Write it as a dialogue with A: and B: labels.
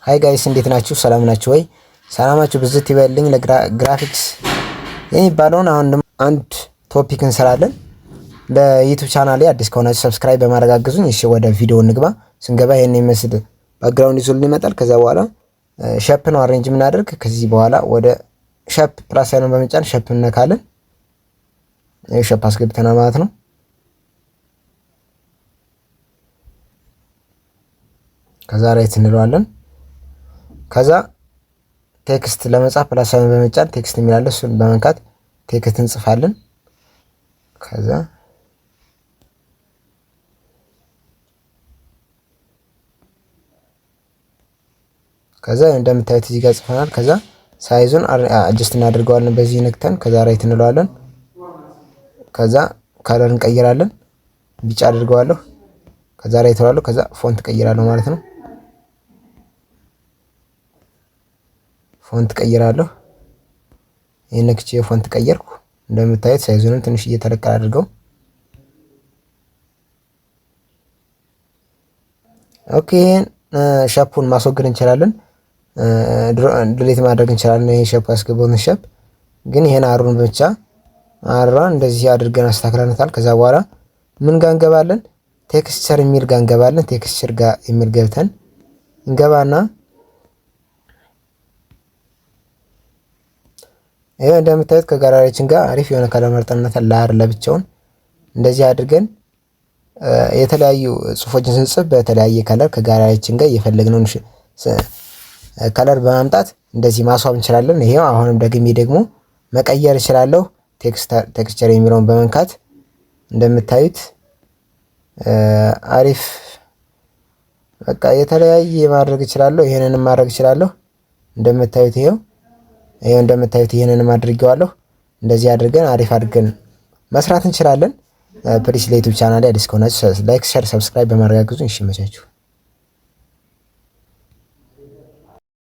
A: ሃይ ጋይስ እንዴት ናችሁ? ሰላም ናችሁ ወይ? ሰላማችሁ ብዝት ይበልኝ። ለግራፊክስ የሚባለውን አሁን አንድ ቶፒክ እንሰራለን። ለዩቲዩብ ቻናሌ አዲስ ከሆናችሁ ሰብስክራይብ በማድረግ አግዙኝ። እሺ ወደ ቪዲዮ እንግባ። ስንገባ ይሄን የሚመስል ባክግራውንድ ይዞልን ይመጣል። ከዛ በኋላ ሼፕ ነው አሬንጅ የምናደርግ። ከዚህ በኋላ ወደ ሼፕ ፕላስ ሳይኑን በመጫን ሼፕ እንነካለን። ይሄ ሼፕ አስገብተናል ማለት ነው። ከዛ ራይት እንለዋለን። ከዛ ቴክስት ለመጻፍ ፕላስ ሳይኑን በመጫን ቴክስት የሚላል እሱን በመንካት ቴክስት እንጽፋለን። ከዛ እንደምታዩት እዚህ ጋር ጽፈናል። ከዛ ሳይዙን አጀስት እናደርገዋለን በዚህ ነክተን። ከዛ ራይት እንለዋለን። ከዛ ከለር እንቀይራለን። ቢጫ አድርገዋለሁ። ከዛ ራይት እንለዋለሁ። ከዛ ፎንት ቀይራለሁ ማለት ነው። ፎንት ቀይራለሁ። ይሄን ነክቼ ፎንት ቀየርኩ። እንደምታዩት ሳይዙንም ትንሽ እየተለቀለ አድርገው። ኦኬ ሼፑን ማስወገድ እንችላለን። ድሌት ማድረግ እንችላለን። ይሄ ሼፕ ያስገባውን ሼፕ ግን ይሄን አሩን ብቻ አራን እንደዚህ አድርገን አስተካክለናታል። ከዛ በኋላ ምን ጋር እንገባለን? ቴክስቸር የሚል ጋር እንገባለን። ቴክስቸር ጋር የሚል ገብተን እንገባና ይሄ እንደምታዩት ከጋራሪያችን ጋር አሪፍ የሆነ ከለር መርጠንናታል። ላር ለብቻውን እንደዚህ አድርገን የተለያዩ ጽሁፎችን ስንጽፍ በተለያየ ከለር ከጋራሪያችን ጋር የፈለግነውን ከለር በማምጣት እንደዚህ ማስዋብ እንችላለን። ይሄው አሁንም ደግሞ መቀየር እችላለሁ። ቴክስቸር የሚለውን በመንካት እንደምታዩት አሪፍ በቃ የተለያየ ማድረግ እችላለሁ። ይሄንንም ማድረግ እችላለሁ። እንደምታዩት ይሄው እንደምታዩት ይሄንንም አድርጌዋለሁ። እንደዚህ አድርገን አሪፍ አድርገን መስራት እንችላለን። ፕሊስ ለዩቲዩብ ቻናል አዲስ ከሆናችሁ ላይክ፣ ሼር፣ ሰብስክራይብ በማድረግ አግዙኝ። እሺ መቻችሁ